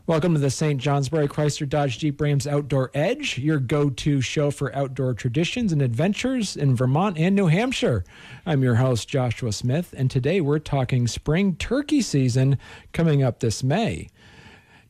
Welcome to the St. Johnsbury Chrysler Dodge Jeep Rams Outdoor Edge, your go-to show for outdoor traditions and adventures in Vermont and New Hampshire. I'm your host, Joshua Smith, and today we're talking spring turkey season coming up this May.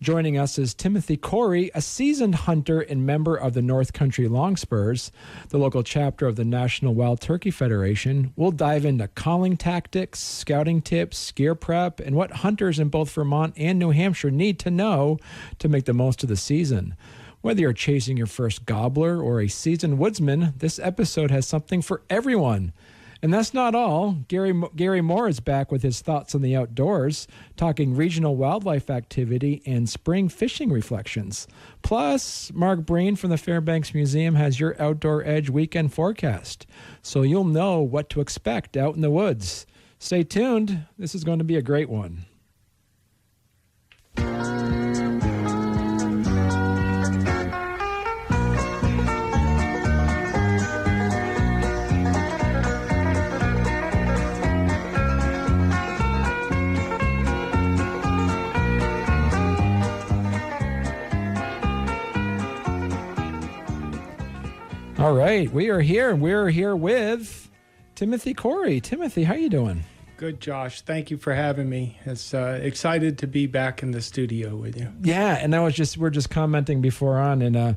Joining us is Timothy Corey, a seasoned hunter and member of the North Country Long Spurs, the local chapter of the National Wild Turkey Federation. We'll dive into calling tactics, scouting tips, gear prep, and what hunters in both Vermont and New Hampshire need to know to make the most of the season. Whether you're chasing your first gobbler or a seasoned woodsman, this episode has something for everyone. And that's not all. Gary Moore is back with his thoughts on the outdoors, talking regional wildlife activity and spring fishing reflections. Plus, Mark Breen from the Fairbanks Museum has your Outdoor Edge weekend forecast, so you'll know what to expect out in the woods. Stay tuned. This is going to be a great one. All right, we are here. We're here with Timothy Corey. Timothy, how you doing? Good, Josh. Thank you for having me. It's excited to be back in the studio with you. Yeah, and we're just commenting before on, and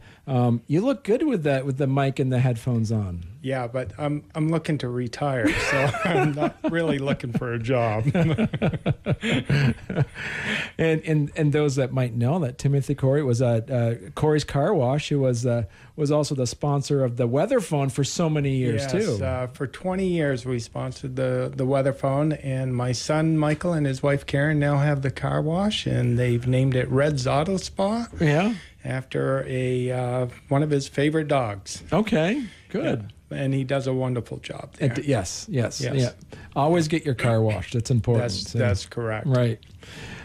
you look good with the mic and the headphones on. Yeah, but I'm looking to retire, so I'm not really looking for a job. and those that might know that Timothy Corey was Corey's Car Wash, who was also the sponsor of the weather phone for so many years too. For 20 years we sponsored the weather phone, and my son Michael and his wife Karen now have the car wash, and they've named it Red's Auto Spa. Yeah. After one of his favorite dogs. Okay, good. Yeah. And he does a wonderful job there. Yes. Yeah. Always get your car washed. It's important. That's correct. Right.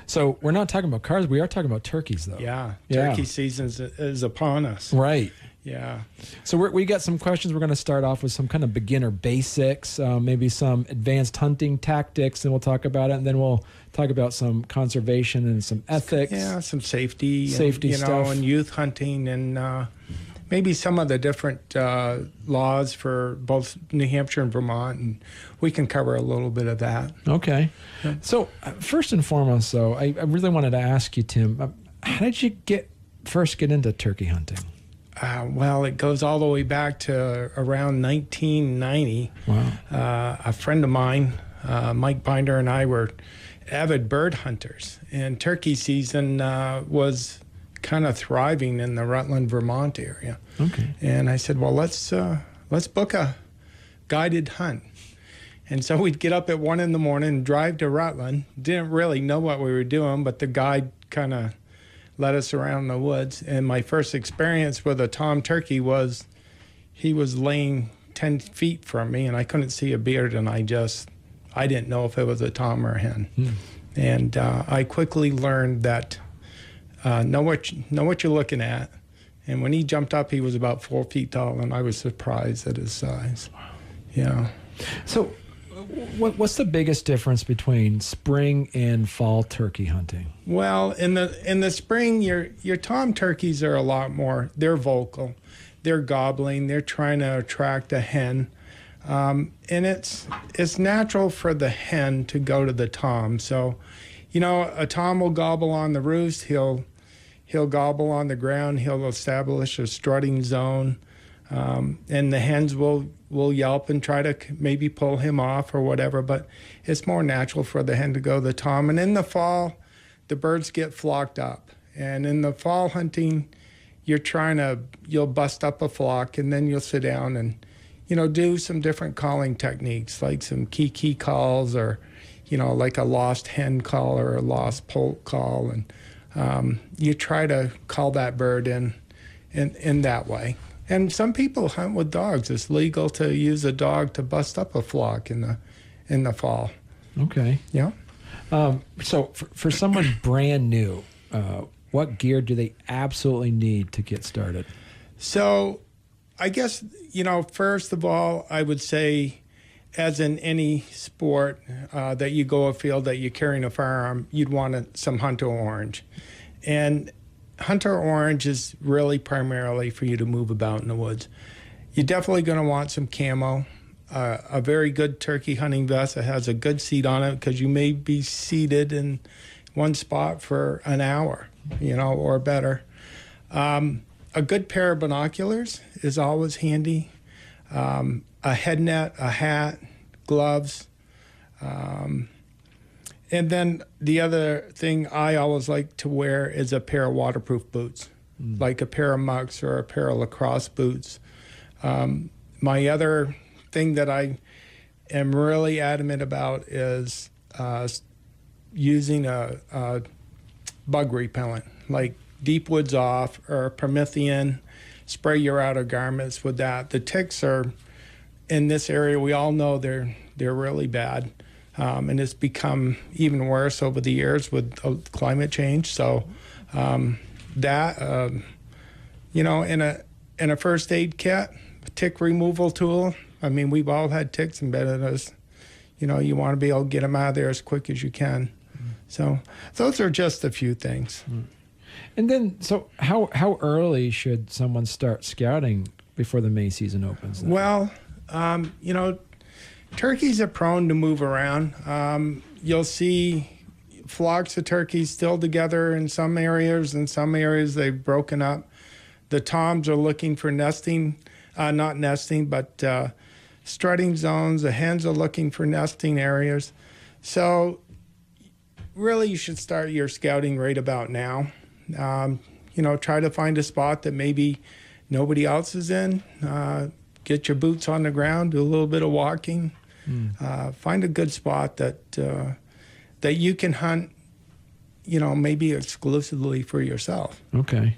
So we're not talking about cars. We are talking about turkeys, though. Yeah. Turkey season is upon us. Right. Yeah. So we got some questions. We're going to start off with some kind of beginner basics, maybe some advanced hunting tactics, and we'll talk about it. And then we'll talk about some conservation and some ethics. Yeah, some safety stuff. And youth hunting, and maybe some of the different laws for both New Hampshire and Vermont, and we can cover a little bit of that. Okay. Yeah. So first and foremost, though, I really wanted to ask you, Tim, how did you first get into turkey hunting? Well, it goes all the way back to around 1990. Wow. A friend of mine, Mike Binder, and I were avid bird hunters, and turkey season was kind of thriving in the Rutland, Vermont area. Okay. And I said, well, let's book a guided hunt. And so we'd get up at 1 a.m. and drive to Rutland. Didn't really know what we were doing, but the guide kind of led us around the woods. And my first experience with a tom turkey was he was laying 10 feet from me, and I couldn't see a beard, and I didn't know if it was a tom or a hen. And I quickly learned that know what you're looking at. And when he jumped up, he was about 4 feet tall, and I was surprised at his size. Wow. Yeah. So what's the biggest difference between spring and fall turkey hunting? Well, in the spring, your tom turkeys are a lot more, they're vocal, they're gobbling, they're trying to attract a hen. And it's natural for the hen to go to the tom. So, a tom will gobble on the roost, he'll gobble on the ground, he'll establish a strutting zone, and the hens will yelp and try to maybe pull him off or whatever, but it's more natural for the hen to go to the tom. And in the fall, the birds get flocked up. And in the fall hunting, you'll bust up a flock, and then you'll sit down and, do some different calling techniques, like some key calls, or, like a lost hen call or a lost poult call. And you try to call that bird in that way. And some people hunt with dogs. It's legal to use a dog to bust up a flock in the fall. Okay. Yeah. So for someone brand new, what gear do they absolutely need to get started? So I guess, first of all, I would say, as in any sport that you go afield that you're carrying a firearm, you'd want some hunter orange. And hunter orange is really primarily for you to move about in the woods. You're definitely going to want some camo, a very good turkey hunting vest that has a good seat on it, because you may be seated in one spot for an hour, or better. A good pair of binoculars is always handy. A head net, a hat, gloves. And then the other thing I always like to wear is a pair of waterproof boots, like a pair of mucks or a pair of lacrosse boots. My other thing that I am really adamant about is using a bug repellent, like Deep Woods Off or Promethean. Spray your outer garments with that. The ticks are in this area. We all know they're really bad, and it's become even worse over the years with climate change. So in a first aid kit, a tick removal tool. I mean, we've all had ticks embedded in us. You want to be able to get them out of there as quick as you can. So those are just a few things. And then, so how early should someone start scouting before the May season opens? Well, turkeys are prone to move around. You'll see flocks of turkeys still together in some areas. In some areas, they've broken up. The toms are looking for nesting, not nesting, but strutting zones. The hens are looking for nesting areas. So really, you should start your scouting right about now. Try to find a spot that maybe nobody else is in. Get your boots on the ground, do a little bit of walking. Find a good spot that you can hunt, maybe exclusively for yourself. Okay.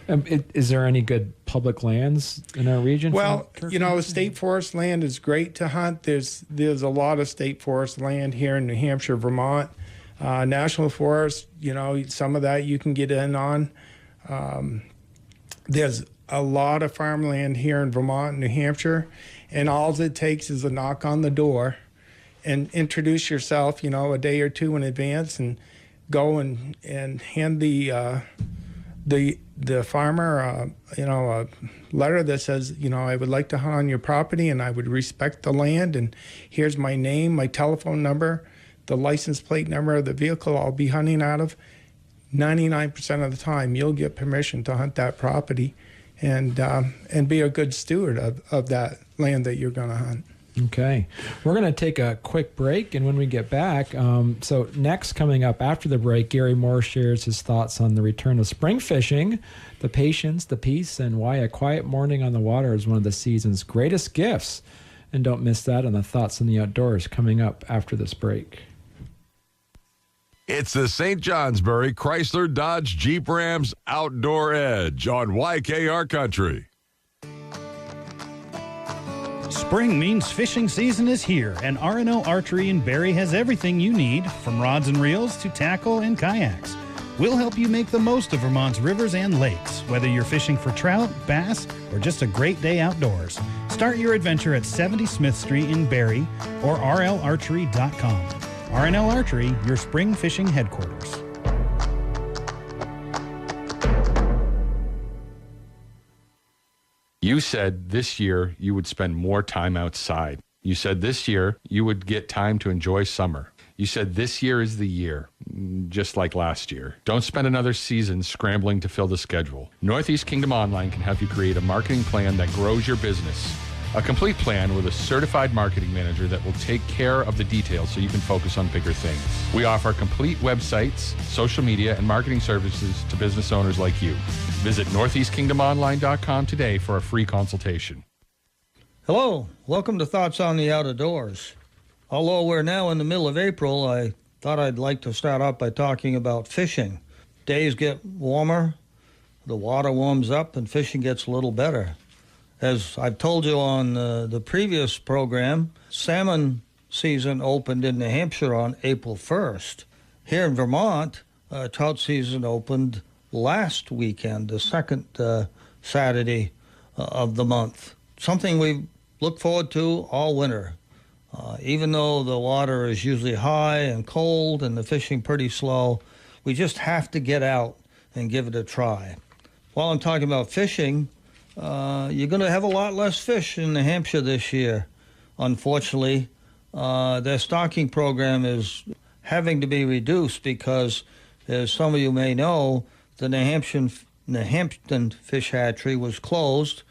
Is there any good public lands in our region? Well, state forest land is great to hunt. There's a lot of state forest land here in New Hampshire, Vermont. National forest, some of that you can get in on. There's a lot of farmland here in Vermont and New Hampshire, and all it takes is a knock on the door and introduce yourself, a day or two in advance, and go and hand the farmer, a letter that says, I would like to hunt on your property and I would respect the land, and here's my name, my telephone number, the license plate number of the vehicle I'll be hunting out of. 99% of the time, you'll get permission to hunt that property and be a good steward of that land that you're going to hunt. Okay. We're going to take a quick break, and when we get back, so next coming up after the break, Gary Moore shares his thoughts on the return of spring fishing, the patience, the peace, and why a quiet morning on the water is one of the season's greatest gifts. And don't miss that on the Thoughts on the Outdoors coming up after this break. It's the St. Johnsbury Chrysler Dodge Jeep Rams Outdoor Edge on YKR Country. Spring means fishing season is here, and R&O Archery in Barrie has everything you need, from rods and reels to tackle and kayaks. We'll help you make the most of Vermont's rivers and lakes, whether you're fishing for trout, bass, or just a great day outdoors. Start your adventure at 70 Smith Street in Barrie or rlarchery.com. R&L Archery, your spring fishing headquarters. You said this year you would spend more time outside. You said this year you would get time to enjoy summer. You said this year is the year, just like last year. Don't spend another season scrambling to fill the schedule. Northeast Kingdom Online can help you create a marketing plan that grows your business. A complete plan with a certified marketing manager that will take care of the details so you can focus on bigger things. We offer complete websites, social media, and marketing services to business owners like you. Visit northeastkingdomonline.com today for a free consultation. Hello, welcome to Thoughts on the Outdoors. Although we're now in the middle of April, I thought I'd like to start out by talking about fishing. Days get warmer, the water warms up, and fishing gets a little better. As I've told you on the previous program, salmon season opened in New Hampshire on April 1st. Here in Vermont, trout season opened last weekend, the second Saturday of the month. Something we look forward to all winter. Even though the water is usually high and cold and the fishing pretty slow, we just have to get out and give it a try. While I'm talking about fishing, you're going to have a lot less fish in New Hampshire this year. Unfortunately, their stocking program is having to be reduced because, as some of you may know, the New Hampton Fish Hatchery was closed.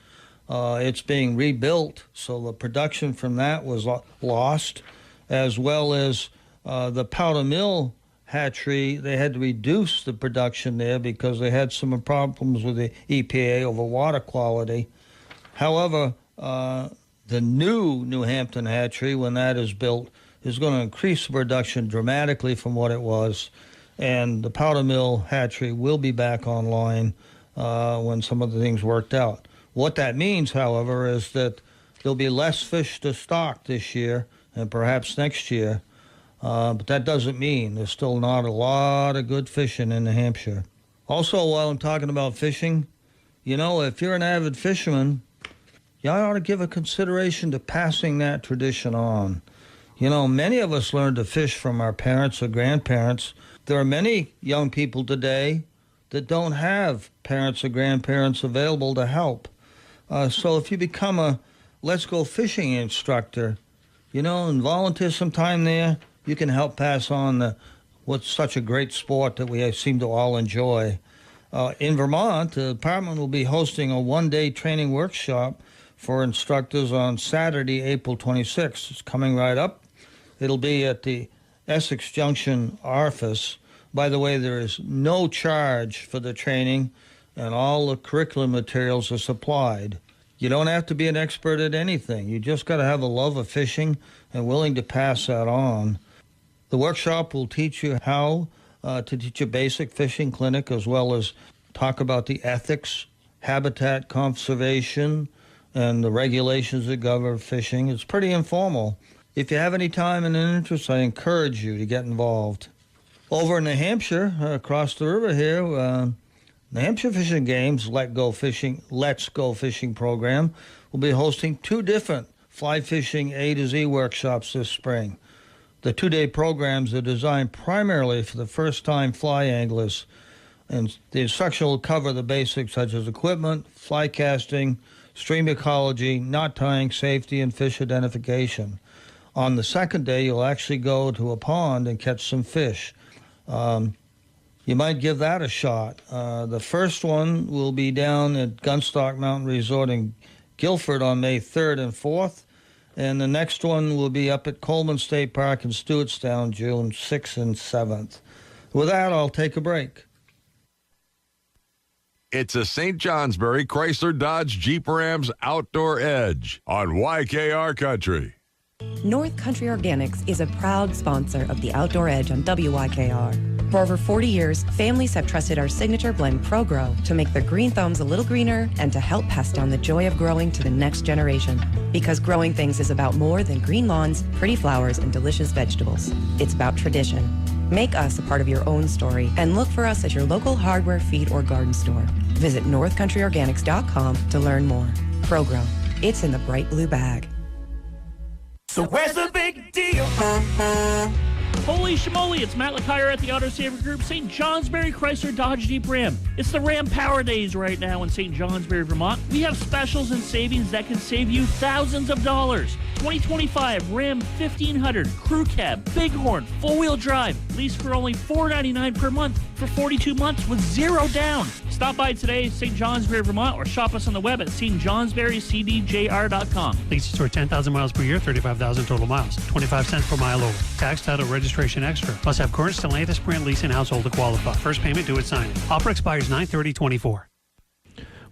It's being rebuilt, so the production from that was lost, as well as the Powder Mill Hatchery. They had to reduce the production there because they had some problems with the EPA over water quality. However, the New Hampton Hatchery, when that is built, is going to increase the production dramatically from what it was, and the Powder Mill Hatchery will be back online when some of the things worked out. What that means, however, is that there'll be less fish to stock this year and perhaps next year, but that doesn't mean there's still not a lot of good fishing in New Hampshire. Also, while I'm talking about fishing, if you're an avid fisherman, you ought to give a consideration to passing that tradition on. Many of us learned to fish from our parents or grandparents. There are many young people today that don't have parents or grandparents available to help. So if you become a Let's Go Fishing instructor, and volunteer some time there, you can help pass on what's such a great sport that we seem to all enjoy. In Vermont, the department will be hosting a one-day training workshop for instructors on Saturday, April 26th. It's coming right up. It'll be at the Essex Junction office. By the way, there is no charge for the training, and all the curriculum materials are supplied. You don't have to be an expert at anything. You just got to have a love of fishing and willing to pass that on. The workshop will teach you how to teach a basic fishing clinic, as well as talk about the ethics, habitat conservation, and the regulations that govern fishing. It's pretty informal. If you have any time and an interest, I encourage you to get involved. Over in New Hampshire, across the river here, New Hampshire Fishing Games Let's Go Fishing program will be hosting 2 different fly fishing A to Z workshops this spring. The 2-day programs are designed primarily for the first-time fly anglers, and the instruction will cover the basics such as equipment, fly casting, stream ecology, knot tying, safety, and fish identification. On the second day, you'll actually go to a pond and catch some fish. You might give that a shot. The first one will be down at Gunstock Mountain Resort in Guilford on May 3rd and 4th, and the next one will be up at Coleman State Park in Stewartstown, June 6th and 7th. With that, I'll take a break. It's a St. Johnsbury Chrysler Dodge Jeep Rams Outdoor Edge on YKR Country. North Country Organics is a proud sponsor of the Outdoor Edge on WYKR. For over 40 years, families have trusted our signature blend ProGrow to make their green thumbs a little greener and to help pass down the joy of growing to the next generation. Because growing things is about more than green lawns, pretty flowers, and delicious vegetables. It's about tradition. Make us a part of your own story and look for us at your local hardware, feed, or garden store. Visit northcountryorganics.com to learn more. ProGrow. It's in the bright blue bag. So where's the big deal? Holy schmoly, it's Matt LeCuyer at the Auto Saver Group, St. Johnsbury Chrysler Dodge Jeep Ram. It's the Ram Power Days right now in St. Johnsbury, Vermont. We have specials and savings that can save you thousands of dollars. 2025 Ram 1500, Crew Cab, Bighorn, four-wheel drive, lease for only $499 per month for 42 months with zero down. Stop by today, St. Johnsbury, Vermont, or shop us on the web at stjohnsburycdjr.com. Leases for 10,000 miles per year, 35,000 total miles, 25 cents per mile over. Tax, title, registration extra. Must have current Stellantis brand lease and household to qualify. First payment due at signing. Offer expires 9/30/24.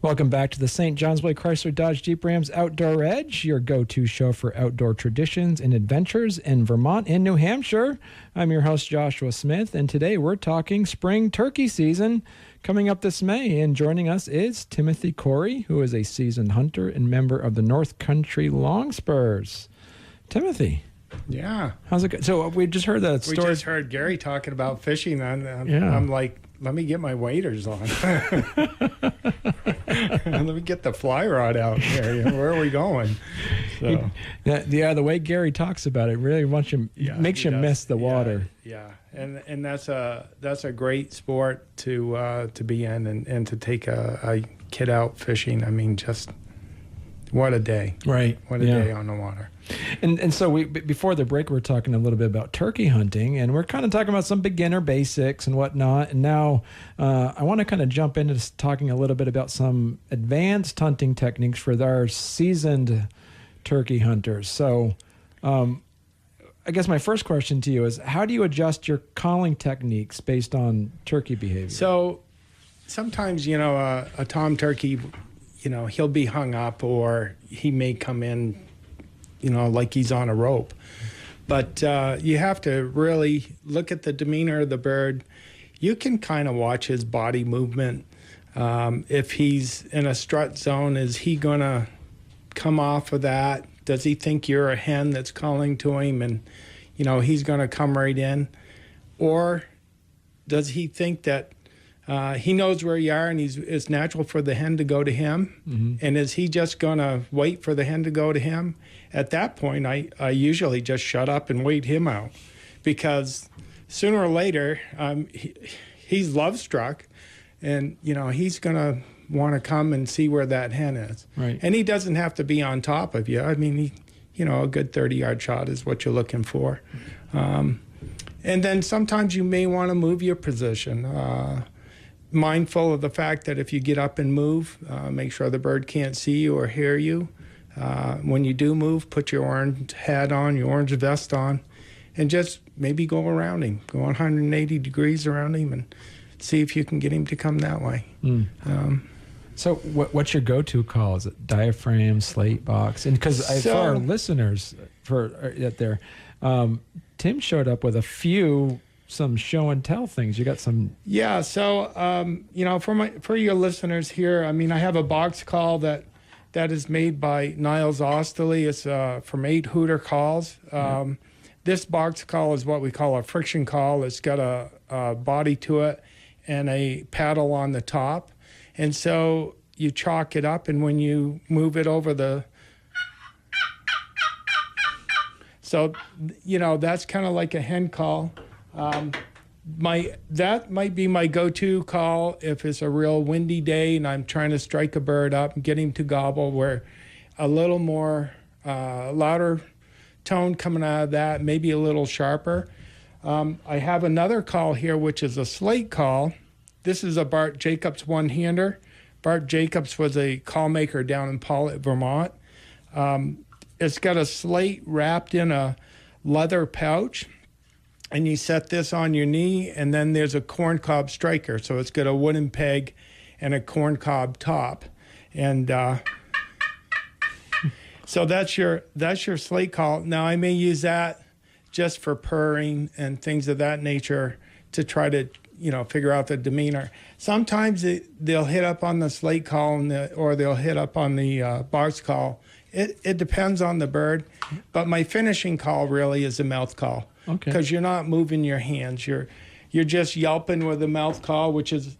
Welcome back to the St. Johnsbury Chrysler Dodge Jeep Rams Outdoor Edge, your go-to show for outdoor traditions and adventures in Vermont and New Hampshire. I'm your host, Joshua Smith, and today we're talking spring turkey season coming up this May. And joining us is Timothy Corey, who is a seasoned hunter and member of the North Country Long Spurs. Timothy. Yeah. How's it going? So we just heard that story. We just heard Gary talking about fishing, and Yeah. I'm like, let me get my waders on. Let me get the fly rod out here. Where are we going? So. The way Gary talks about it really makes you miss the water. Yeah, and that's a great sport to be in and to take a kid out fishing. I mean, just what a day. Right. What a day on the water. And so before the break, we were talking a little bit about turkey hunting, and we're kind of talking about some beginner basics and whatnot. And now I want to kind of jump into talking a little bit about some advanced hunting techniques for our seasoned turkey hunters. So I guess my first question to you is, how do you adjust your calling techniques based on turkey behavior? So sometimes, a tom turkey, he'll be hung up, or he may come in like he's on a rope. But you have to really look at the demeanor of the bird. You can kind of watch his body movement. If he's in a strut zone, is he going to come off of that? Does he think you're a hen that's calling to him and, he's going to come right in? Or does he think that he knows where you are and it's natural for the hen to go to him? Mm-hmm. And is he just going to wait for the hen to go to him? At that point, I usually just shut up and wait him out, because sooner or later, he's love struck, and he's going to want to come and see where that hen is. Right. And he doesn't have to be on top of you. I mean, a good 30-yard shot is what you're looking for. And then sometimes you may want to move your position. Mindful of the fact that if you get up and move, make sure the bird can't see you or hear you. When you do move, put your orange hat on, your orange vest on, and just maybe go around him. Go 180 degrees around him and see if you can get him to come that way. So what's your go-to call? Is it diaphragm, slate box? And because for our listeners out there, Tim showed up with some show and tell things. You got some. Yeah. So, for your listeners here, I mean, I have a box call that is made by Niles Osterley. It's from 8 Hooter Calls. This box call is what we call a friction call. It's got a body to it and a paddle on the top. And so you chalk it up, and when you move it over that's kind of like a hen call. That might be my go-to call if it's a real windy day and I'm trying to strike a bird up and get him to gobble, where a little more louder tone coming out of that, maybe a little sharper. I have another call here, which is a slate call. This is a Bart Jacobs one-hander. Bart Jacobs was a call maker down in Paulet, Vermont. It's got a slate wrapped in a leather pouch, and you set this on your knee, and then there's a corncob striker. So it's got a wooden peg and a corncob top. And so that's your slate call. Now, I may use that just for purring and things of that nature to try to figure out the demeanor. Sometimes they'll hit up on the slate call or they'll hit up on the box call. It depends on the bird, but my finishing call really is a mouth call. Okay. Because you're not moving your hands. You're just yelping with a mouth call, which is,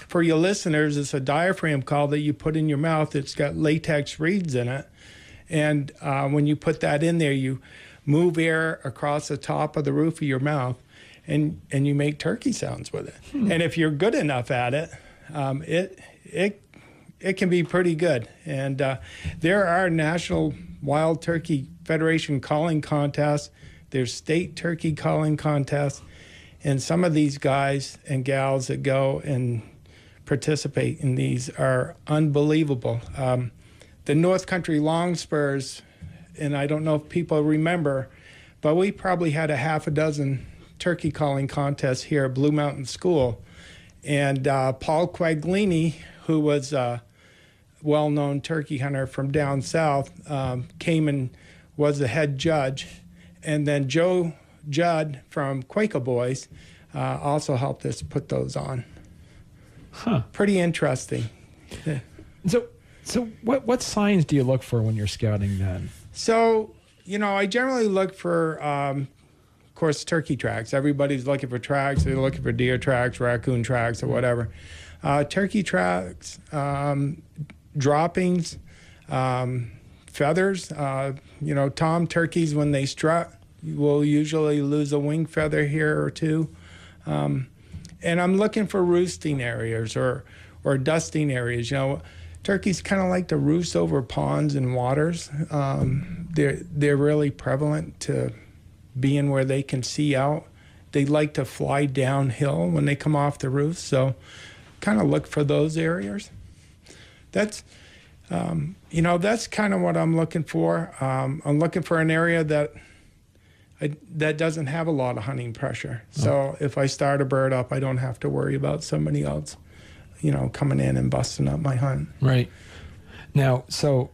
for your listeners, it's a diaphragm call that you put in your mouth. It's got latex reeds in it. And when you put that in there, you move air across the top of the roof of your mouth, and you make turkey sounds with it. And if you're good enough at it, it can be pretty good. And there are National Wild Turkey Federation calling contests. There's state turkey calling contests. And some of these guys and gals that go and participate in these are unbelievable. The North Country Long Spurs, and I don't know if people remember, but we probably had a half a dozen turkey calling contests here at Blue Mountain School. And Paul Quaglini, who was a well-known turkey hunter from down south, came and was the head judge. And then Joe Judd from Quaker Boys also helped us put those on. Huh. Pretty interesting. So what signs do you look for when you're scouting then? So, I generally look for, of course, turkey tracks. Everybody's looking for tracks. They're looking for deer tracks, raccoon tracks, or whatever. Turkey tracks, droppings, feathers. Tom turkeys, when they strut, will usually lose a wing feather here or two. And I'm looking for roosting areas or dusting areas. Turkeys kind of like to roost over ponds and waters. They're really prevalent to being where they can see out. They like to fly downhill when they come off the roof, so kind of look for those areas. That's that's kind of what I'm looking for. I'm looking for an area that doesn't have a lot of hunting pressure. So if I start a bird up, I don't have to worry about somebody else, coming in and busting up my hunt. Right. Now, so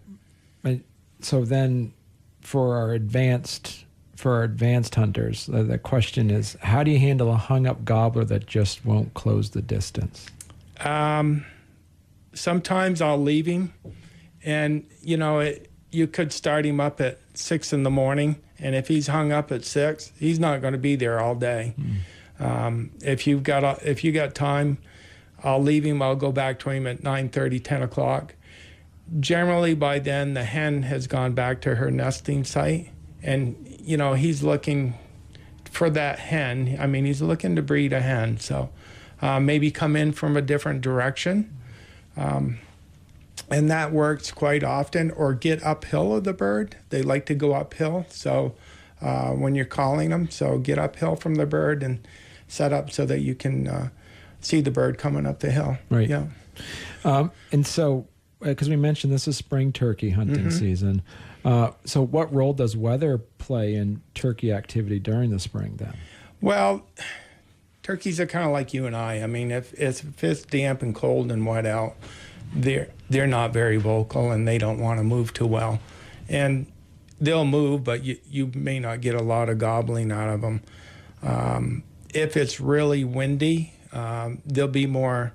then for our advanced hunters, the question is, how do you handle a hung-up gobbler that just won't close the distance? Sometimes I'll leave him, and you could start him up at 6 in the morning, and if he's hung up at 6, he's not going to be there all day. If you got time, I'll leave him. I'll go back to him at 9:30, 10 o'clock. Generally, by then, the hen has gone back to her nesting site, and he's looking for that hen. I mean, he's looking to breed a hen, so maybe come in from a different direction. And that works quite often, or get uphill of the bird. They like to go uphill, so when you're calling them, so get uphill from the bird and set up so that you can see the bird coming up the hill. Right. Yeah. And so, because we mentioned this is spring turkey hunting season, so what role does weather play in turkey activity during the spring then? Well, turkeys are kind of like you and I. I mean, if it's damp and cold and wet out, they're not very vocal, and they don't want to move too well. And they'll move, but you may not get a lot of gobbling out of them. If it's really windy, they'll be more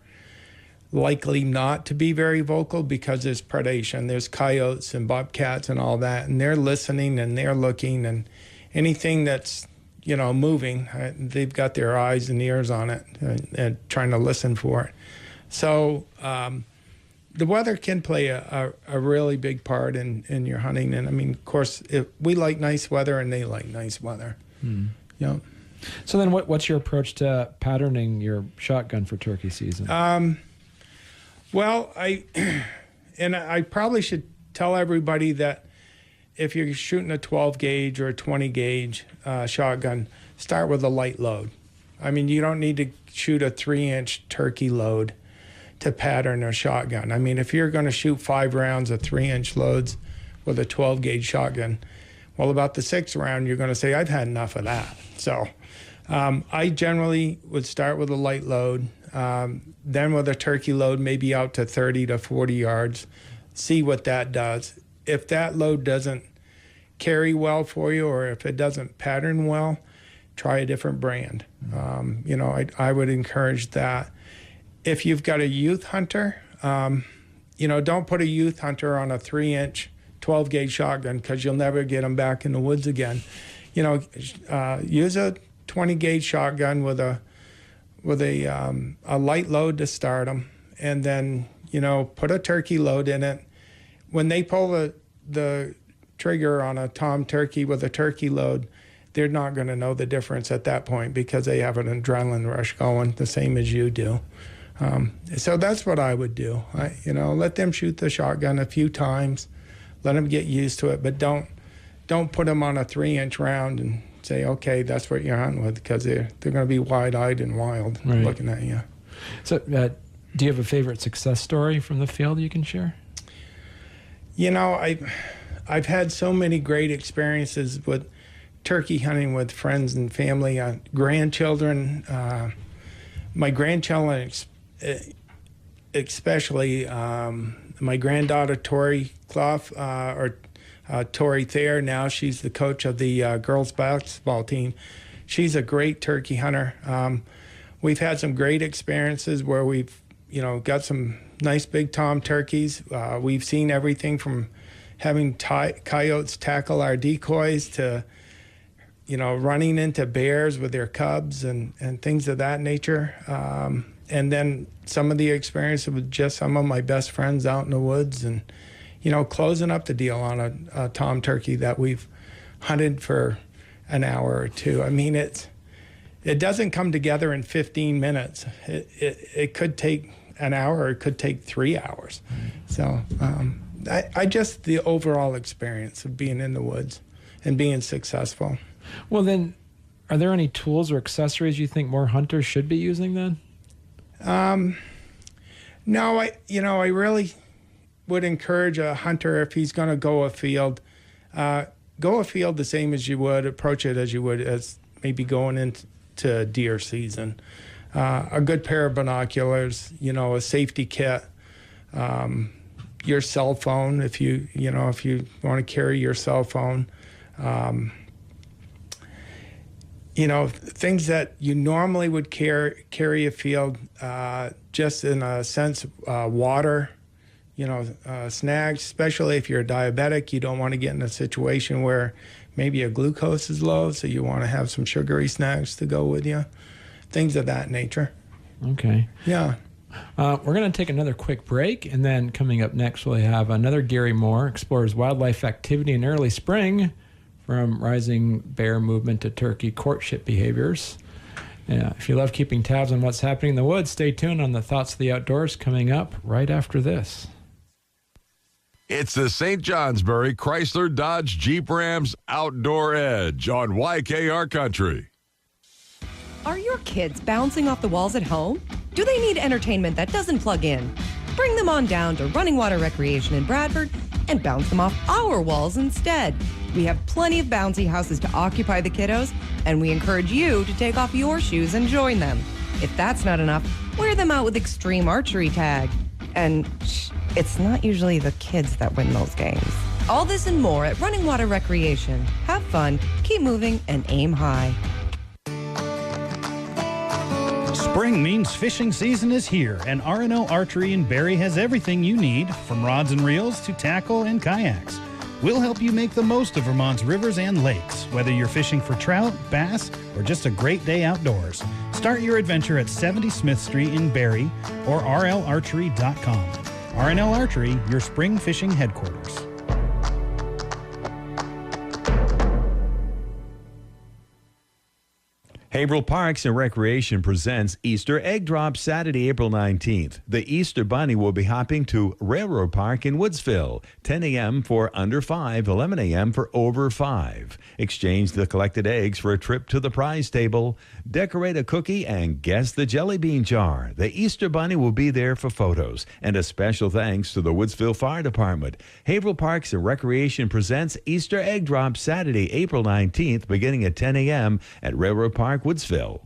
likely not to be very vocal because there's predation. There's coyotes and bobcats and all that, and they're listening and they're looking, and anything that's moving, they've got their eyes and ears on it and trying to listen for it. So the weather can play a really big part in your hunting. And I mean, of course, we like nice weather and they like nice weather. Yeah. So then what's your approach to patterning your shotgun for turkey season? Well, I probably should tell everybody that if you're shooting a 12 gauge or a 20 gauge shotgun, start with a light load. I mean, you don't need to shoot a 3-inch turkey load to pattern a shotgun. I mean, if you're going to shoot 5 rounds of 3-inch loads with a 12 gauge shotgun, well, about the 6th round, you're going to say, I've had enough of that. So I generally would start with a light load, then with a turkey load, maybe out to 30 to 40 yards, see what that does. If that load doesn't carry well for you, or if it doesn't pattern well, try a different brand. I would encourage that. If you've got a youth hunter, don't put a youth hunter on a 3-inch 12 gauge shotgun, because you'll never get them back in the woods again. Use a 20 gauge shotgun with a light load to start them, and then put a turkey load in it. When they pull the trigger on a tom turkey with a turkey load, they're not going to know the difference at that point, because they have an adrenaline rush going the same as you do. So that's what I would do. Let them shoot the shotgun a few times, let them get used to it, but don't put them on a 3-inch round and say, okay, that's what you're hunting with, because they're going to be wide-eyed and wild looking at you. So do you have a favorite success story from the field you can share? I've had so many great experiences with turkey hunting with friends and family, grandchildren. My grandchildren, especially my granddaughter Tori Clough, Tori Thayer. Now she's the coach of the girls basketball team. She's a great turkey hunter. We've had some great experiences where we've got some nice big tom turkeys. We've seen everything from having coyotes tackle our decoys to running into bears with their cubs and things of that nature. And then some of the experience with just some of my best friends out in the woods, and closing up the deal on a tom turkey that we've hunted for an hour or two. I mean, it doesn't come together in 15 minutes. It could take an hour, or it could take 3 hours. So I just, the overall experience of being in the woods and being successful. Well, then, are there any tools or accessories you think more hunters should be using then? No, I really would encourage a hunter, if he's going to go afield the same as you would, approach it as you would as maybe going into deer season. A good pair of binoculars, a safety kit, your cell phone if you want to carry your cell phone. Things that you normally would carry afield, just in a sense, water, snacks, especially if you're a diabetic. You don't want to get in a situation where maybe your glucose is low, so you want to have some sugary snacks to go with you, things of that nature. Okay. Yeah. We're going to take another quick break, and then coming up next, we'll have another Gary Moore explores wildlife activity in early spring, from rising bear movement to turkey courtship behaviors. If you love keeping tabs on what's happening in the woods, stay tuned on the Thoughts of the Outdoors coming up right after this. It's the St. Johnsbury Chrysler Dodge Jeep Rams Outdoor Edge on YKR Country. Are your kids bouncing off the walls at home? Do they need entertainment that doesn't plug in? Bring them on down to Running Water Recreation in Bradford and bounce them off our walls instead. We have plenty of bouncy houses to occupy the kiddos, and we encourage you to take off your shoes and join them. If that's not enough, wear them out with Extreme Archery Tag. And it's not usually the kids that win those games. All this and more at Running Water Recreation. Have fun, keep moving, and aim high. Spring means fishing season is here, and R&O Archery in Barrie has everything you need, from rods and reels to tackle and kayaks. We'll help you make the most of Vermont's rivers and lakes, whether you're fishing for trout, bass, or just a great day outdoors. Start your adventure at 70 Smith Street in Barrie or rlarchery.com. R&L Archery, your spring fishing headquarters. Haverhill Parks and Recreation presents Easter Egg Drop Saturday, April 19th. The Easter Bunny will be hopping to Railroad Park in Woodsville, 10 a.m. for under 5, 11 a.m. for over 5. Exchange the collected eggs for a trip to the prize table. Decorate a cookie and guess the jelly bean jar. The Easter Bunny will be there for photos. And a special thanks to the Woodsville Fire Department. Haverhill Parks and Recreation presents Easter Egg Drop Saturday, April 19th, beginning at 10 a.m. at Railroad Park, Woodsville.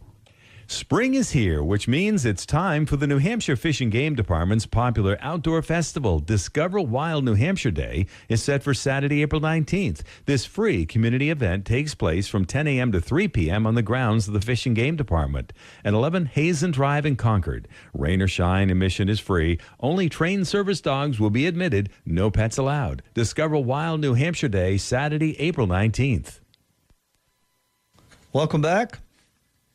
Spring is here, which means it's time for the New Hampshire Fish and Game Department's popular outdoor festival. Discover Wild New Hampshire Day is set for Saturday, April 19th. This free community event takes place from 10 a.m. to 3 p.m. on the grounds of the Fish and Game Department at 11 Hazen Drive in Concord. Rain or shine, admission is free. Only trained service dogs will be admitted. No pets allowed. Discover Wild New Hampshire Day, Saturday, April 19th. Welcome back.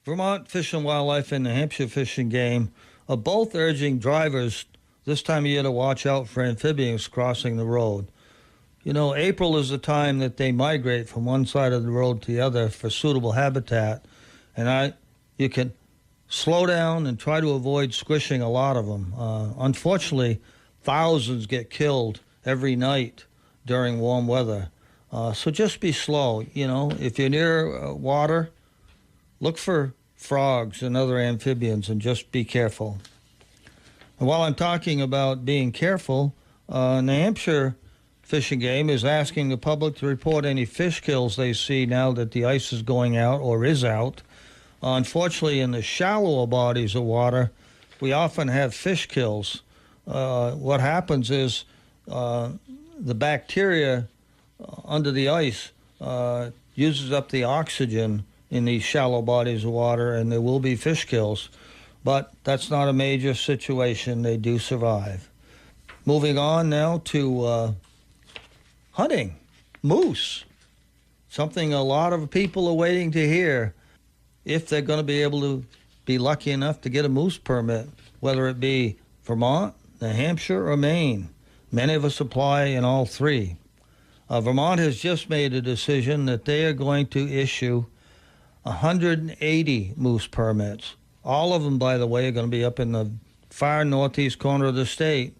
Vermont Fish and Wildlife and New Hampshire Fish and Game are both urging drivers this time of year to watch out for amphibians crossing the road. You know, April is the time that they migrate from one side of the road to the other for suitable habitat, and you can slow down and try to avoid squishing a lot of them. Unfortunately, thousands get killed every night during warm weather. So just be slow. You know, if you're near water, look for frogs and other amphibians and just be careful. And while I'm talking about being careful, New Hampshire Fish and Game is asking the public to report any fish kills they see now that the ice is going out or is out. Unfortunately, in the shallower bodies of water, we often have fish kills. What happens is the bacteria under the ice uses up the oxygen in these shallow bodies of water, and there will be fish kills. But that's not a major situation. They do survive. Moving on now to hunting. Moose. Something a lot of people are waiting to hear if they're going to be able to be lucky enough to get a moose permit, whether it be Vermont, New Hampshire, or Maine. Many of us apply in all three. Vermont has just made a decision that they are going to issue 180 moose permits. All of them, by the way, are going to be up in the far northeast corner of the state.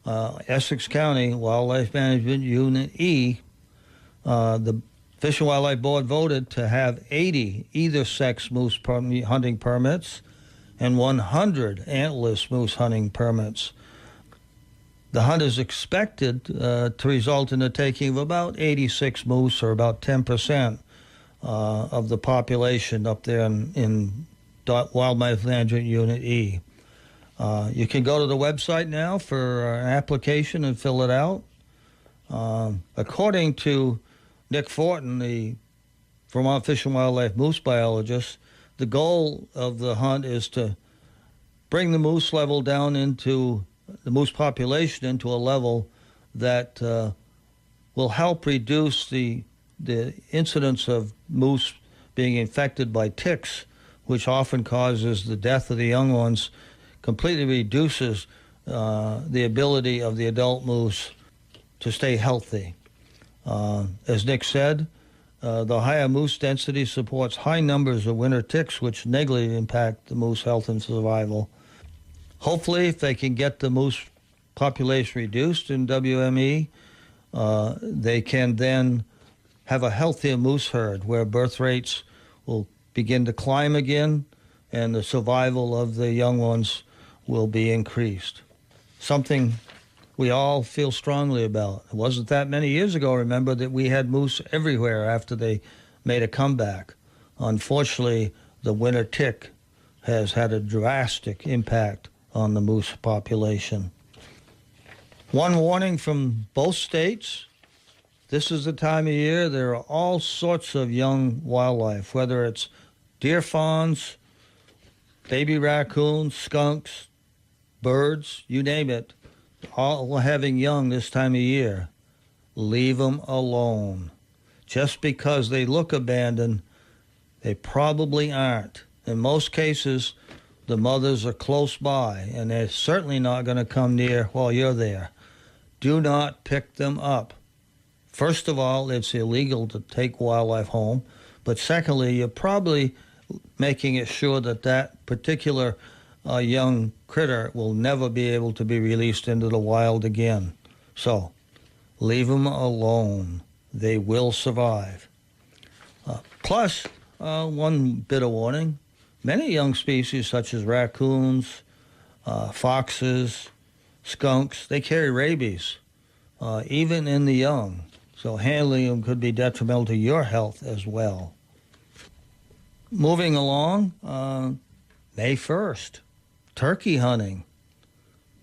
Essex County Wildlife Management Unit E, the Fish and Wildlife Board voted to have 80 either sex moose hunting permits and 100 antlerless moose hunting permits. The hunt is expected to result in the taking of about 86 moose, or about 10% of the population up there in Wildlife Management Unit E. You can go to the website now for an application and fill it out. According to Nick Fortin, the Vermont Fish and Wildlife moose biologist, the goal of the hunt is to bring the moose level down into the moose population into a level that will help reduce the incidence of moose being infected by ticks, which often causes the death of the young ones, completely reduces the ability of the adult moose to stay healthy. As Nick said, the higher moose density supports high numbers of winter ticks, which negatively impact the moose health and survival. Hopefully, if they can get the moose population reduced in WME, they can then have a healthier moose herd where birth rates will begin to climb again and the survival of the young ones will be increased. Something we all feel strongly about. It wasn't that many years ago, remember, that we had moose everywhere after they made a comeback. Unfortunately, the winter tick has had a drastic impact on the moose population. One warning from both states: this is the time of year there are all sorts of young wildlife, whether it's deer fawns, baby raccoons, skunks, birds, you name it, all having young this time of year. Leave them alone. Just because they look abandoned, they probably aren't. In most cases, the mothers are close by, and they're certainly not going to come near while you're there. Do not pick them up. First of all, it's illegal to take wildlife home, but secondly, you're probably making it sure that that particular young critter will never be able to be released into the wild again. So, leave them alone. They will survive. Plus, one bit of warning: many young species, such as raccoons, foxes, skunks, they carry rabies, even in the young. So handling them could be detrimental to your health as well. Moving along, May 1st, turkey hunting.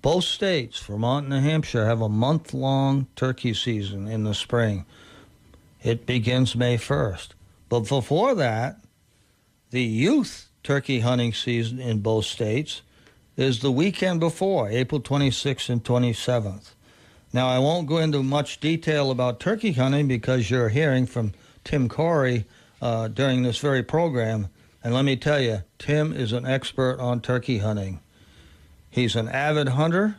Both states, Vermont and New Hampshire, have a month-long turkey season in the spring. It begins May 1st. But before that, the youth turkey hunting season in both states is the weekend before, April 26th and 27th. Now, I won't go into much detail about turkey hunting because you're hearing from Tim Corey during this very program. And let me tell you, Tim is an expert on turkey hunting. He's an avid hunter,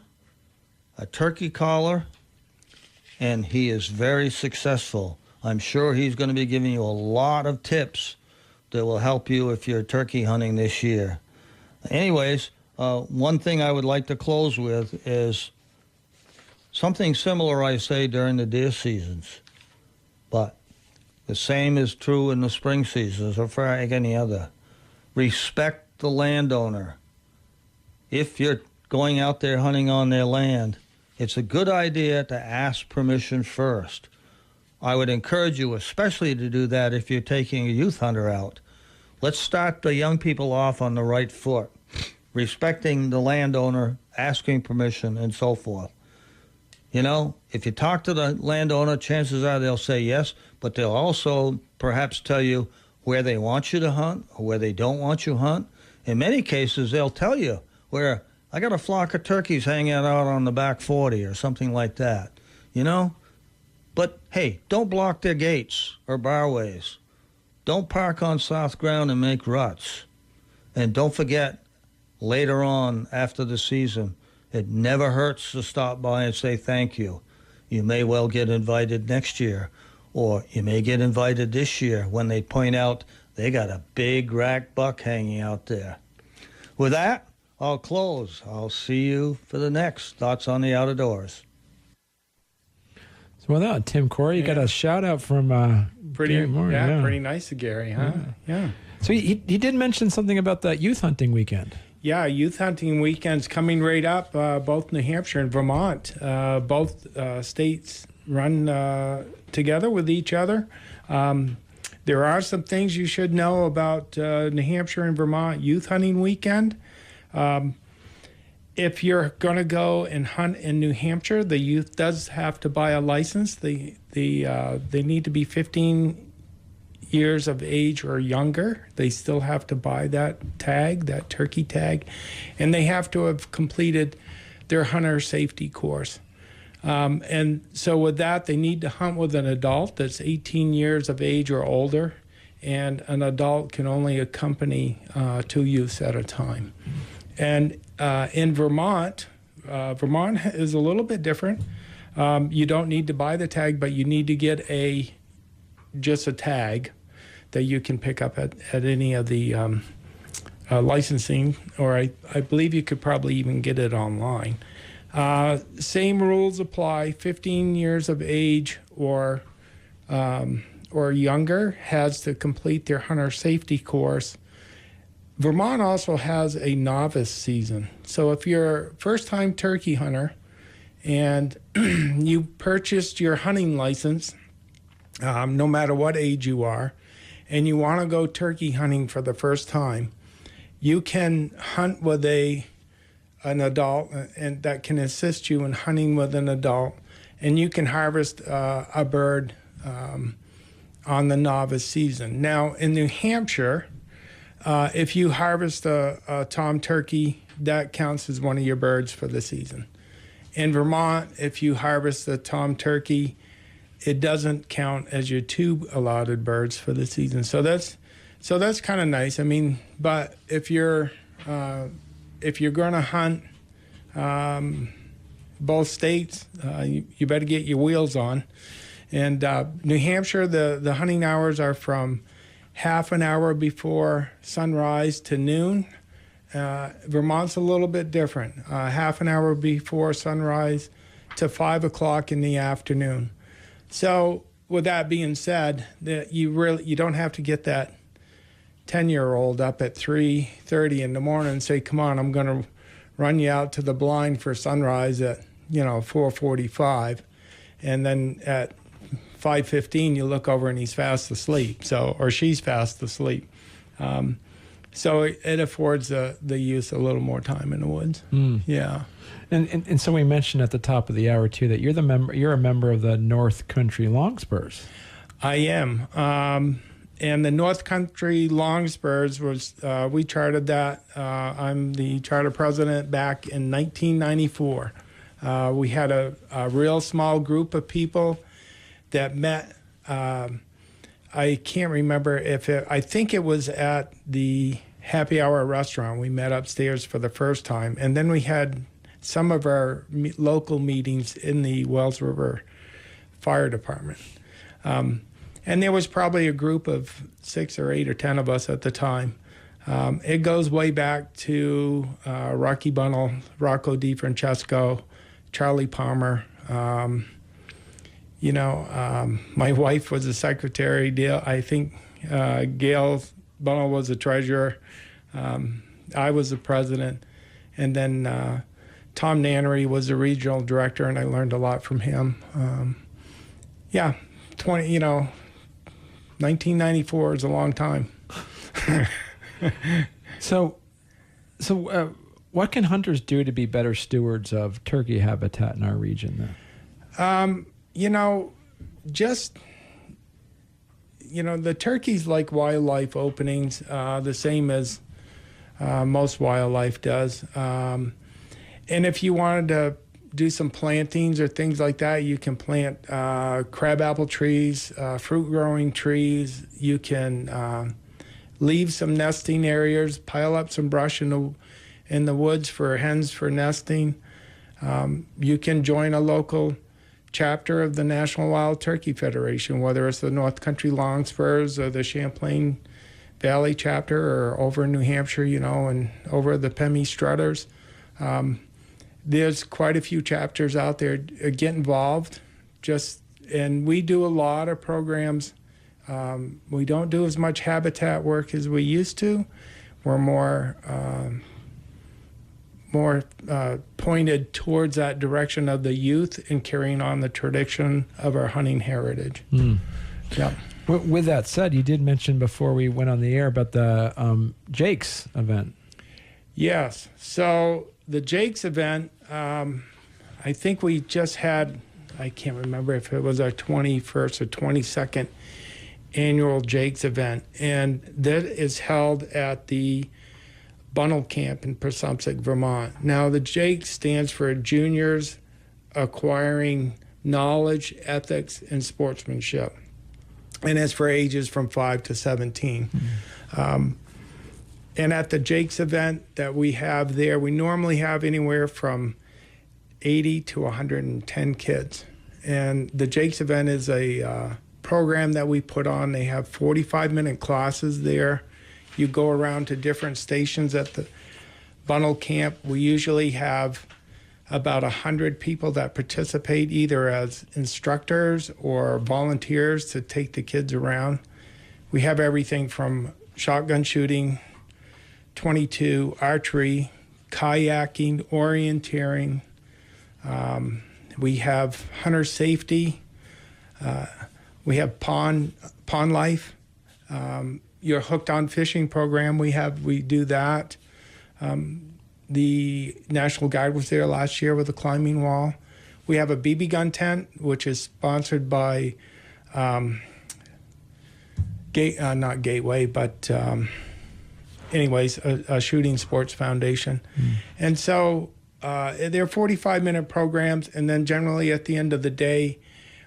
a turkey caller, and he is very successful. I'm sure he's going to be giving you a lot of tips that will help you if you're turkey hunting this year. Anyways, one thing I would like to close with is something similar I say during the deer seasons, but the same is true in the spring seasons or for any other. Respect the landowner. If you're going out there hunting on their land, it's a good idea to ask permission first. I would encourage you especially to do that if you're taking a youth hunter out. Let's start the young people off on the right foot, respecting the landowner, asking permission, and so forth. You know, if you talk to the landowner, chances are they'll say yes, but they'll also perhaps tell you where they want you to hunt or where they don't want you to hunt. In many cases, they'll tell you where, I got a flock of turkeys hanging out on the back 40 or something like that, you know? But, hey, don't block their gates or barways. Don't park on soft ground and make ruts. And don't forget, later on after the season, it never hurts to stop by and say thank you. You may well get invited next year, or you may get invited this year when they point out they got a big rack buck hanging out there. With that, I'll close. I'll see you for the next Thoughts on the Outdoors. So with that, Tim Corey, you got a shout out from Gary Moore. Pretty nice of Gary, huh? Yeah. So he did mention something about that youth hunting weekend. Yeah, youth hunting weekend's coming right up. Both New Hampshire and Vermont, both states run together with each other. There are some things you should know about New Hampshire and Vermont youth hunting weekend. If you're going to go and hunt in New Hampshire, the youth does have to buy a license. They need to be 15 years of age or younger. They still have to buy that tag, that turkey tag, and they have to have completed their hunter safety course. And so with that, they need to hunt with an adult that's 18 years of age or older, and an adult can only accompany 2 youths at a time. And in Vermont, Vermont is a little bit different. You don't need to buy the tag, but you need to get just a tag that you can pick up at any of the licensing, or I believe you could probably even get it online. Same rules apply. 15 years of age or younger has to complete their hunter safety course. Vermont also has a novice season. So if you're a first-time turkey hunter and you purchased your hunting license, no matter what age you are, and you want to go turkey hunting for the first time, you can hunt with an adult, and that can assist you in hunting with an adult, and you can harvest a bird on the novice season. Now, in New Hampshire, if you harvest a tom turkey, that counts as one of your birds for the season. In Vermont, if you harvest a tom turkey, it doesn't count as your 2 allotted birds for the season. So that's kind of nice. I mean, but if you're going to hunt both states, you better get your wheels on. And New Hampshire, the hunting hours are from half an hour before sunrise to noon. Vermont's a little bit different. Half an hour before sunrise to 5 o'clock in the afternoon. So with that being said, that you don't have to get that 10-year-old up at 3:30 in the morning and say, come on, I'm going to run you out to the blind for sunrise at 4:45, and then at 5:15 you look over and he's fast asleep, or she's fast asleep. So it affords the youth a little more time in the woods. Yeah. And so we mentioned at the top of the hour too that you're a member of the North Country Long Spurs. I am. And the North Country Long Spurs we chartered that. I'm the charter president back in 1994. We had a real small group of people that met. I can't remember I think it was at the Happy Hour restaurant. We met upstairs for the first time. And then we had some of our local meetings in the Wells River Fire Department. And there was probably a group of 6 or 8 or 10 of us at the time. It goes way back to Rocky Bunnell, Rocco DiFrancesco, Charlie Palmer. My wife was the secretary. I think Gail Bunnell was the treasurer. I was the president. And then Tom Nannery was the regional director, and I learned a lot from him. 1994 is a long time. So what can hunters do to be better stewards of turkey habitat in our region then? The turkeys like wildlife openings, the same as most wildlife does. And if you wanted to do some plantings or things like that, you can plant crabapple trees, fruit growing trees. You can leave some nesting areas, pile up some brush in the woods for hens for nesting. You can join a local chapter of the National Wild Turkey Federation, whether it's the North Country Long Spurs or the Champlain Valley chapter, or over in New Hampshire, and over the Pemmy Strutters. There's quite a few chapters out there. Get involved. And we do a lot of programs. We don't do as much habitat work as we used to. We're more pointed towards that direction of the youth and carrying on the tradition of our hunting heritage. Yeah. With that said, you did mention before we went on the air about the Jake's event. Yes. So the Jake's event, I think we just had, I can't remember if it was our 21st or 22nd annual Jake's event. And that is held at the Bunnell Camp in Passumpsic, Vermont. Now, the Jake stands for Juniors Acquiring Knowledge, Ethics, and Sportsmanship. And it's for ages from 5 to 17. And at the Jake's event that we have there, we normally have anywhere from 80 to 110 kids. And the Jake's event is a program that we put on. They have 45-minute classes there. You go around to different stations at the Bunnell Camp. We usually have about 100 people that participate either as instructors or volunteers to take the kids around. We have everything from shotgun shooting, .22, archery, kayaking, orienteering. We have hunter safety. We have pond life. Your Hooked on Fishing program, we do that. The National Guard was there last year with a climbing wall. We have a BB gun tent, which is sponsored by not Gateway, but anyways, a shooting sports foundation. And so they're 45-minute programs, and then generally at the end of the day,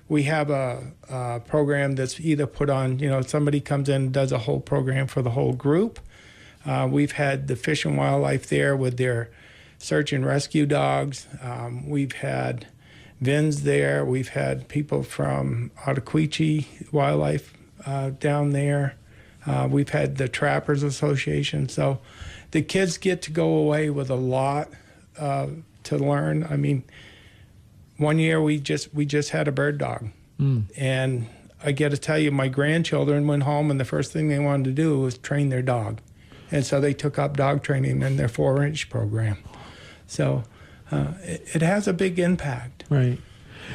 we have a program that's either put on, somebody comes in and does a whole program for the whole group. We've had the Fish and Wildlife there with their search and rescue dogs. We've had VINs there. We've had people from Ottaquechee Wildlife down there. We've had the Trappers Association. So the kids get to go away with a lot to learn. I mean, one year we just had a bird dog. And I got to tell you, my grandchildren went home and the first thing they wanted to do was train their dog. And so they took up dog training in their 4-H program. So it has a big impact. Right.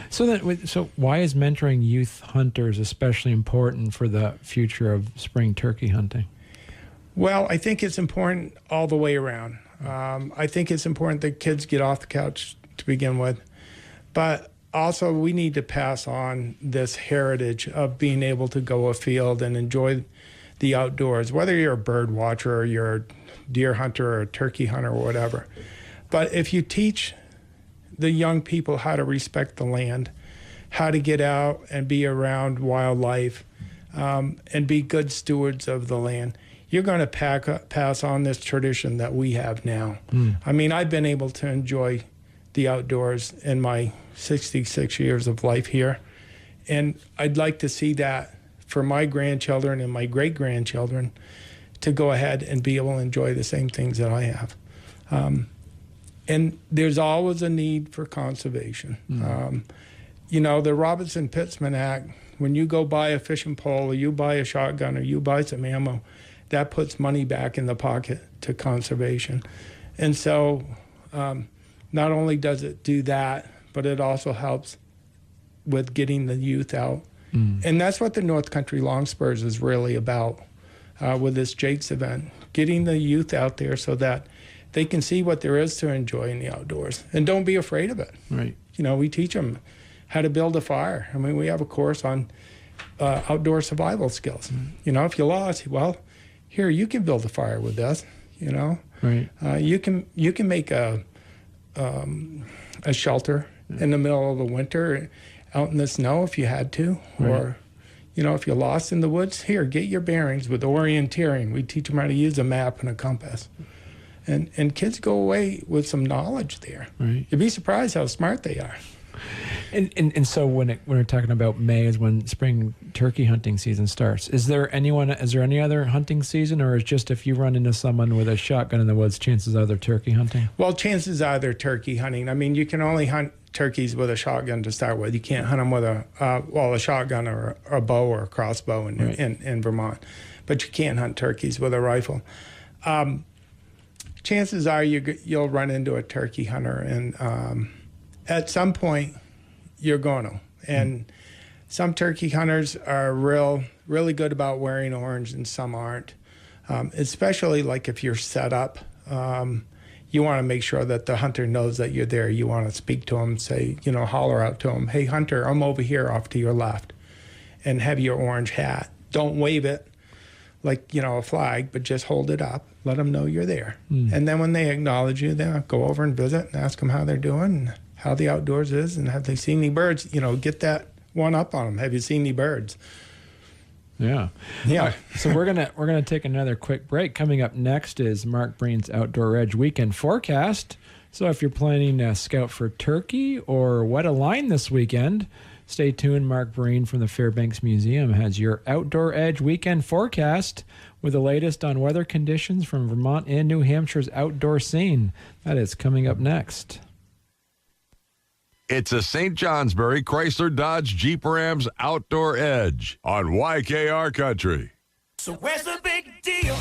So why is mentoring youth hunters especially important for the future of spring turkey hunting? Well, I think it's important all the way around. I think it's important that kids get off the couch to begin with. But also we need to pass on this heritage of being able to go afield and enjoy the outdoors, whether you're a bird watcher or you're a deer hunter or a turkey hunter or whatever. But if you teach the young people how to respect the land, how to get out and be around wildlife, and be good stewards of the land, you're going to pass on this tradition that we have now. I mean, I've been able to enjoy the outdoors in my 66 years of life here, and I'd like to see that for my grandchildren and my great-grandchildren to go ahead and be able to enjoy the same things that I have. And there's always a need for conservation. The Robinson-Pittsman Act, when you go buy a fishing pole or you buy a shotgun or you buy some ammo, that puts money back in the pocket to conservation. And so not only does it do that, but it also helps with getting the youth out. And that's what the North Country Long Spurs is really about with this Jake's event, getting the youth out there so that they can see what there is to enjoy in the outdoors and don't be afraid of it. Right. We teach them how to build a fire. I mean, we have a course on outdoor survival skills. If you're lost, well, here, you can build a fire with this, Right. You can make a shelter in the middle of the winter out in the snow if you had to, or You know, if you're lost in the woods, here, get your bearings with orienteering. We teach them how to use a map and a compass. And kids go away with some knowledge there. Right. You'd be surprised how smart they are. And so when we're talking about May is when spring turkey hunting season starts. Is there any other hunting season, or is just if you run into someone with a shotgun in the woods, chances are they're turkey hunting? Well, chances are they're turkey hunting. I mean, you can only hunt turkeys with a shotgun to start with. You can't hunt them with a shotgun or a bow or a crossbow in Vermont. But you can't hunt turkeys with a rifle. Chances are you'll run into a turkey hunter, and at some point you're going to. And some turkey hunters are really good about wearing orange, and some aren't. Especially like if you're set up, you want to make sure that the hunter knows that you're there. You want to speak to him, say, holler out to him, "Hey, hunter, I'm over here off to your left," and have your orange hat. Don't wave it like, a flag, but just hold it up. Let them know you're there. And then when they acknowledge you, then go over and visit and ask them how they're doing and how the outdoors is and have they seen any birds. Get that one up on them. Have you seen any birds? Yeah. So we're gonna take another quick break. Coming up next is Mark Breen's Outdoor Edge weekend forecast. So if you're planning to scout for turkey or wet a line this weekend, stay tuned. Mark Breen from the Fairbanks Museum has your Outdoor Edge weekend forecast with the latest on weather conditions from Vermont and New Hampshire's outdoor scene. That is coming up next. It's a St. Johnsbury Chrysler Dodge Jeep Rams Outdoor Edge on YKR Country. So where's the big deal?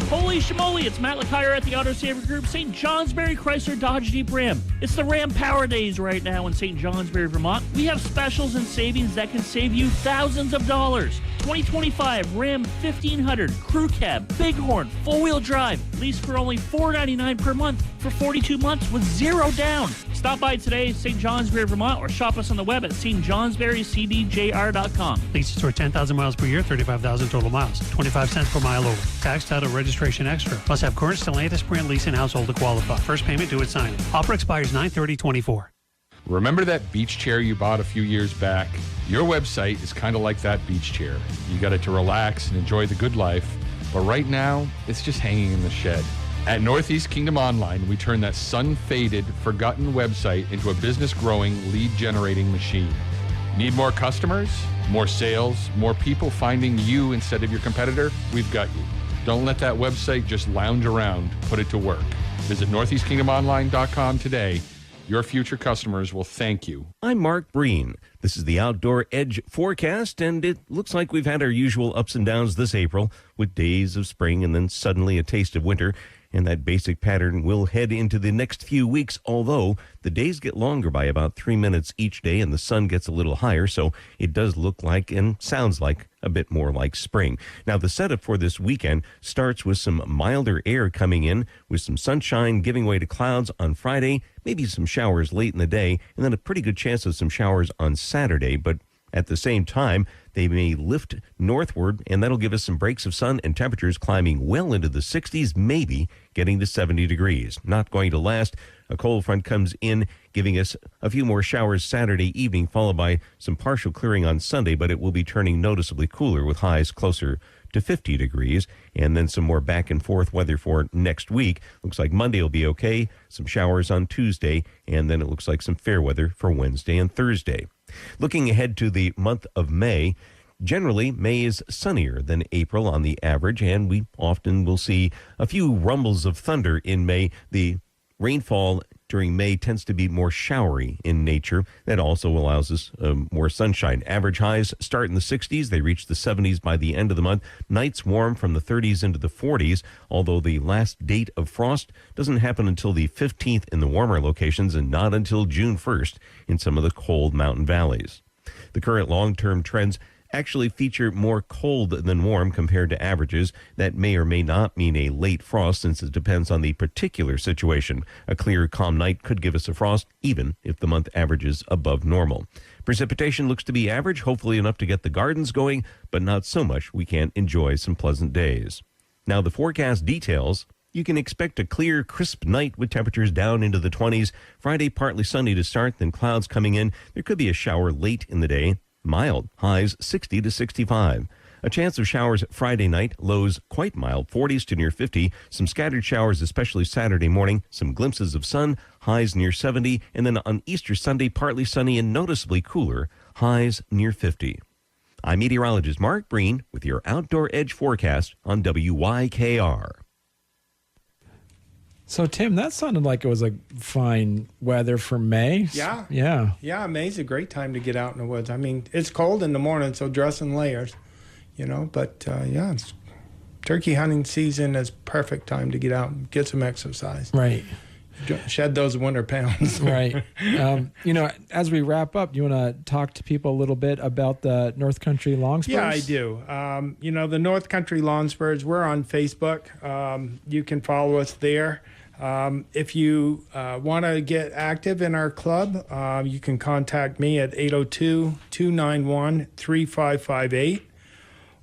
Holy schmoly, it's Matt LeCuyer at the Auto Saver Group, St. Johnsbury Chrysler Dodge Jeep Ram. It's the Ram Power Days right now in St. Johnsbury, Vermont. We have specials and savings that can save you thousands of dollars. 2025 Ram 1500 Crew Cab, Bighorn, four-wheel drive, leased for only $499 per month for 42 months with zero down. Stop by today, St. Johnsbury, Vermont, or shop us on the web at stjohnsburycdjr.com. Leases for 10,000 miles per year, 35,000 total miles. 25 cents per mile over. Tax, title, registration extra. Must have current Stellantis brand lease and household to qualify. First payment due at signing. Offer expires 9/30/24. Remember that beach chair you bought a few years back? Your website is kind of like that beach chair. You got it to relax and enjoy the good life, but right now, it's just hanging in the shed. At Northeast Kingdom Online, we turn that sun-faded, forgotten website into a business-growing, lead-generating machine. Need more customers? More sales? More people finding you instead of your competitor? We've got you. Don't let that website just lounge around. Put it to work. Visit northeastkingdomonline.com today. Your future customers will thank you. I'm Mark Breen. This is the Outdoor Edge forecast, and it looks like we've had our usual ups and downs this April with days of spring and then suddenly a taste of winter. And that basic pattern will head into the next few weeks, although the days get longer by about 3 minutes each day and the sun gets a little higher, so it does look like and sounds like a bit more like spring. Now, the setup for this weekend starts with some milder air coming in, with some sunshine giving way to clouds on Friday, maybe some showers late in the day, and then a pretty good chance of some showers on Saturday, but at the same time, they may lift northward, and that'll give us some breaks of sun and temperatures climbing well into the 60s, maybe getting to 70 degrees. Not going to last. A cold front comes in, giving us a few more showers Saturday evening, followed by some partial clearing on Sunday, but it will be turning noticeably cooler with highs closer to 50 degrees, and then some more back and forth weather for next week. Looks like Monday will be okay, some showers on Tuesday, and then it looks like some fair weather for Wednesday and Thursday. Looking ahead to the month of May, generally May is sunnier than April on the average, and we often will see a few rumbles of thunder in May. The rainfall during May tends to be more showery in nature. That also allows us more sunshine. Average highs start in the 60s. They reach the 70s by the end of the month. Nights warm from the 30s into the 40s, although the last date of frost doesn't happen until the 15th in the warmer locations and not until June 1st in some of the cold mountain valleys. The current long-term trends actually feature more cold than warm compared to averages. That may or may not mean a late frost, since it depends on the particular situation. A clear, calm night could give us a frost, even if the month averages above normal. Precipitation looks to be average, hopefully enough to get the gardens going, but not so much we can't enjoy some pleasant days. Now, the forecast details. You can expect a clear, crisp night with temperatures down into the 20s. Friday, partly sunny to start, then clouds coming in. There could be a shower late in the day. mild, highs 60 to 65. A chance of showers Friday night, lows quite mild, 40s to near 50. Some scattered showers, especially Saturday morning. Some glimpses of sun, highs near 70. And then on Easter Sunday, partly sunny and noticeably cooler, highs near 50. I'm meteorologist Mark Breen with your Outdoor Edge forecast on WYKR. So, Tim, that sounded like it was like fine weather for May. Yeah. Yeah. Yeah, May's a great time to get out in the woods. I mean, it's cold in the morning, so dress in layers, but yeah, it's turkey hunting season is perfect time to get out and get some exercise. Right. Shed those winter pounds. Right. As we wrap up, you want to talk to people a little bit about the North Country Long Spurs? Yeah, I do. The North Country Long Spurs, we're on Facebook. You can follow us there. If you want to get active in our club, you can contact me at 802-291-3558,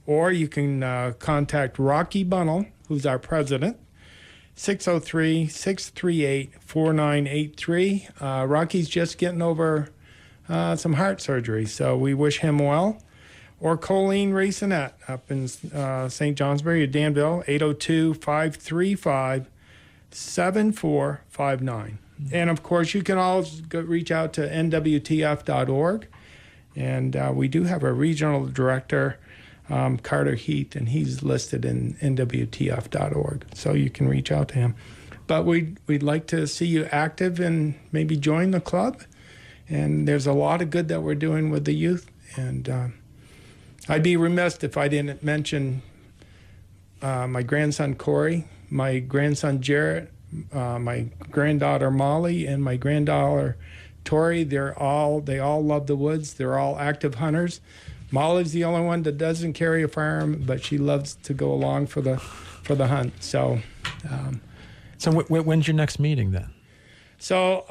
or you can contact Rocky Bunnell, who's our president, 603-638-4983. Rocky's just getting over some heart surgery, so we wish him well. Or Colleen Racinette up in St. Johnsbury or Danville, 802-535-7459. And, of course, you can always reach out to NWTF.org. And we do have a regional director, Carter Heath, and he's listed in NWTF.org. So you can reach out to him. But we'd like to see you active and maybe join the club. And there's a lot of good that we're doing with the youth. And I'd be remiss if I didn't mention my grandson Corey, my grandson Jarrett, my granddaughter Molly, and my granddaughter Tori. They all love the woods. They're all active hunters. Molly's the only one that doesn't carry a firearm, but she loves to go along for the hunt. So, when's your next meeting then? So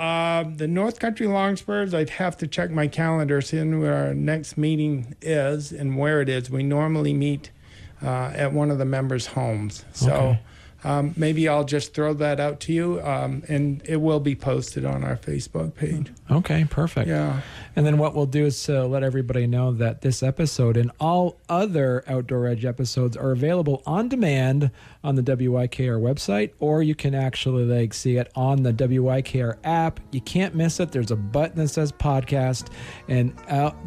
the North Country Long Spurs, I'd have to check my calendar, seeing where our next meeting is and where it is. We normally meet at one of the members' homes. So. Okay. Maybe I'll just throw that out to you, and it will be posted on our Facebook page. Okay, perfect. Yeah. And then what we'll do is to let everybody know that this episode and all other Outdoor Edge episodes are available on demand on the WYKR website, or you can actually see it on the WYKR app. You can't miss it. There's a button that says podcast, and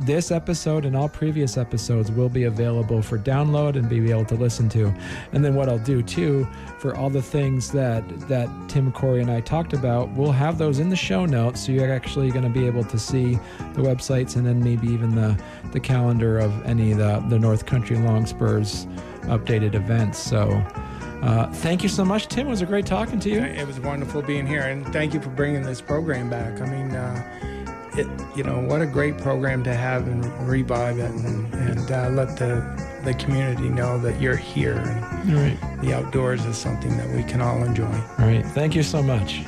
this episode and all previous episodes will be available for download and be able to listen to. And then what I'll do too, for all the things that Tim, Corey, and I talked about, we'll have those in the show notes, so you're actually going to be able to see the websites and then maybe even the calendar of any of the North Country Long Spurs updated events. So thank you so much, Tim. It was a great talking to you. It was wonderful being here, and thank you for bringing this program back. I mean, what a great program to have and revive it and let the community know that you're here. And All right. The outdoors is something that we can all enjoy. All right. Thank you so much.